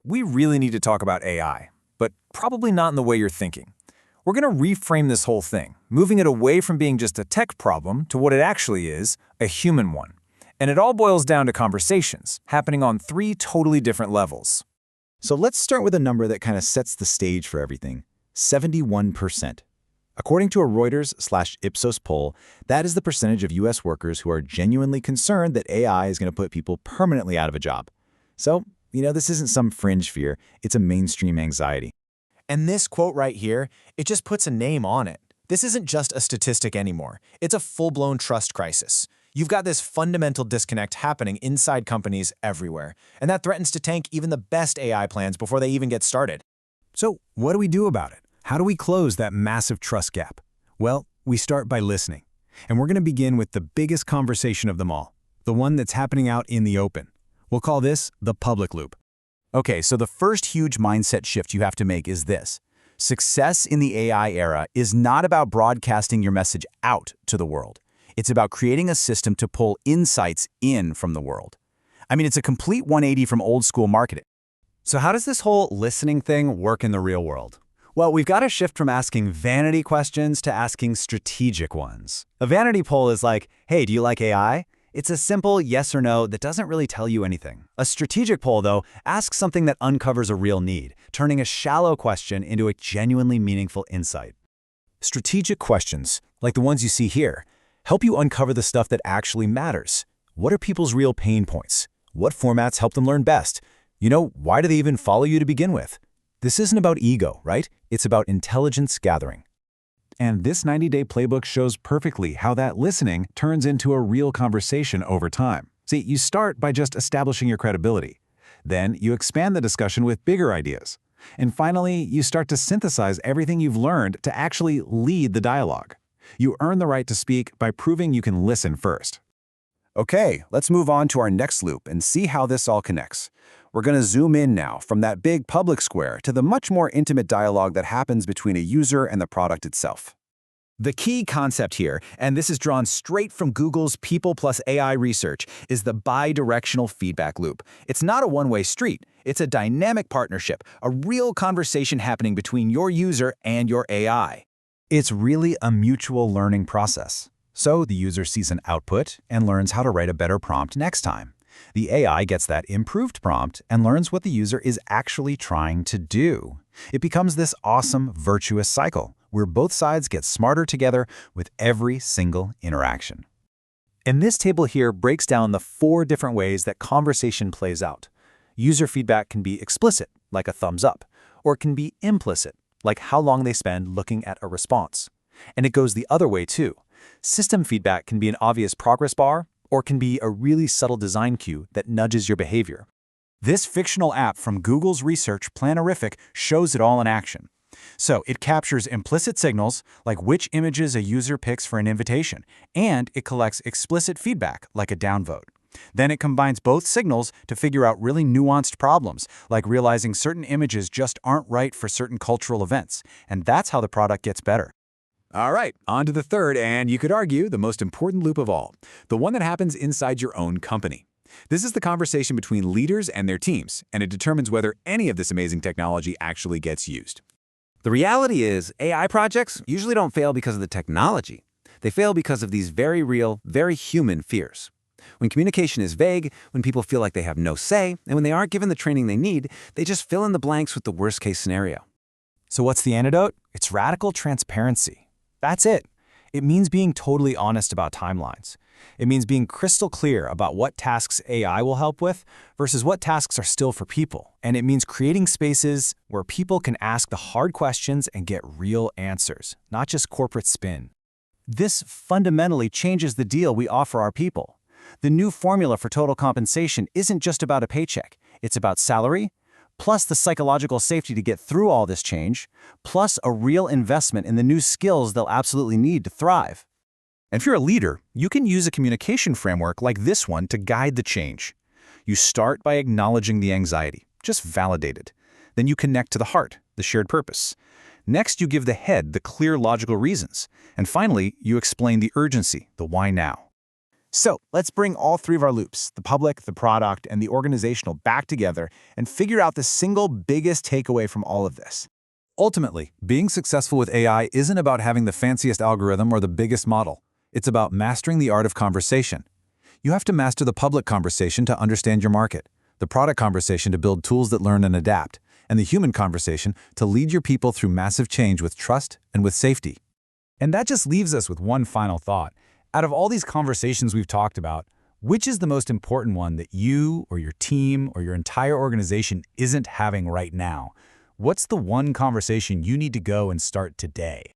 we really need to talk about AI, but probably not in the way you're thinking. We're going to reframe this whole thing, moving it away from being just a tech problem to what it actually is, a human one. And it all boils down to conversations, happening on 3 totally different levels. So let's start with a number that kind of sets the stage for everything, 71%. According to a Reuters/Ipsos poll, that is the percentage of U.S. workers who are genuinely concerned that AI is going to put people permanently out of a job. So, this isn't some fringe fear, it's a mainstream anxiety. And this quote right here, it just puts a name on it. This isn't just a statistic anymore. It's a full-blown trust crisis. You've got this fundamental disconnect happening inside companies everywhere, and that threatens to tank even the best AI plans before they even get started. So, what do we do about it? How do we close that massive trust gap? Well, we start by listening. And we're going to begin with the biggest conversation of them all, the one that's happening out in the open. We'll call this the public loop. Okay, so the first huge mindset shift you have to make is this. Success in the AI era is not about broadcasting your message out to the world. It's about creating a system to pull insights in from the world. I mean, it's a complete 180 from old school marketing. So how does this whole listening thing work in the real world? Well, we've got to shift from asking vanity questions to asking strategic ones. A vanity poll is like, hey, do you like AI? It's a simple yes or no that doesn't really tell you anything. A strategic poll, though, asks something that uncovers a real need, turning a shallow question into a genuinely meaningful insight. Strategic questions, like the ones you see here, help you uncover the stuff that actually matters. What are people's real pain points? What formats help them learn best? Why do they even follow you to begin with? This isn't about ego, right? It's about intelligence gathering. And this 90-day playbook shows perfectly how that listening turns into a real conversation over time. See, you start by just establishing your credibility. Then you expand the discussion with bigger ideas. And finally, you start to synthesize everything you've learned to actually lead the dialogue. You earn the right to speak by proving you can listen first. Okay, let's move on to our next loop and see how this all connects. We're going to zoom in now from that big public square to the much more intimate dialogue that happens between a user and the product itself. The key concept here, and this is drawn straight from Google's People plus AI research, is the bi-directional feedback loop. It's not a one-way street. It's a dynamic partnership, a real conversation happening between your user and your AI. It's really a mutual learning process. So the user sees an output and learns how to write a better prompt next time. The AI gets that improved prompt and learns what the user is actually trying to do. It becomes this awesome, virtuous cycle where both sides get smarter together with every single interaction. And this table here breaks down the 4 different ways that conversation plays out. User feedback can be explicit, like a thumbs up, or it can be implicit, like how long they spend looking at a response. And it goes the other way too. System feedback can be an obvious progress bar, or can be a really subtle design cue that nudges your behavior. This fictional app from Google's research, Planerific, shows it all in action. So it captures implicit signals, like which images a user picks for an invitation, and it collects explicit feedback, like a downvote. Then it combines both signals to figure out really nuanced problems, like realizing certain images just aren't right for certain cultural events, and that's how the product gets better. All right, on to the third, and you could argue the most important loop of all, the one that happens inside your own company. This is the conversation between leaders and their teams, and it determines whether any of this amazing technology actually gets used. The reality is, AI projects usually don't fail because of the technology. They fail because of these very real, very human fears. When communication is vague, when people feel like they have no say, and when they aren't given the training they need, they just fill in the blanks with the worst-case scenario. So what's the antidote? It's radical transparency. That's it. It means being totally honest about timelines. It means being crystal clear about what tasks AI will help with versus what tasks are still for people. And it means creating spaces where people can ask the hard questions and get real answers, not just corporate spin. This fundamentally changes the deal we offer our people. The new formula for total compensation isn't just about a paycheck. It's about salary, plus the psychological safety to get through all this change, plus a real investment in the new skills they'll absolutely need to thrive. And if you're a leader, you can use a communication framework like this one to guide the change. You start by acknowledging the anxiety, just validate it. Then you connect to the heart, the shared purpose. Next, you give the head the clear logical reasons. And finally, you explain the urgency, the why now. So let's bring all three of our loops, the public, the product, and the organizational, back together and figure out the single biggest takeaway from all of this. Ultimately, being successful with AI isn't about having the fanciest algorithm or the biggest model. It's about mastering the art of conversation. You have to master the public conversation to understand your market, the product conversation to build tools that learn and adapt, and the human conversation to lead your people through massive change with trust and with safety. And that just leaves us with one final thought. Out of all these conversations we've talked about, which is the most important one that you or your team or your entire organization isn't having right now? What's the one conversation you need to go and start today?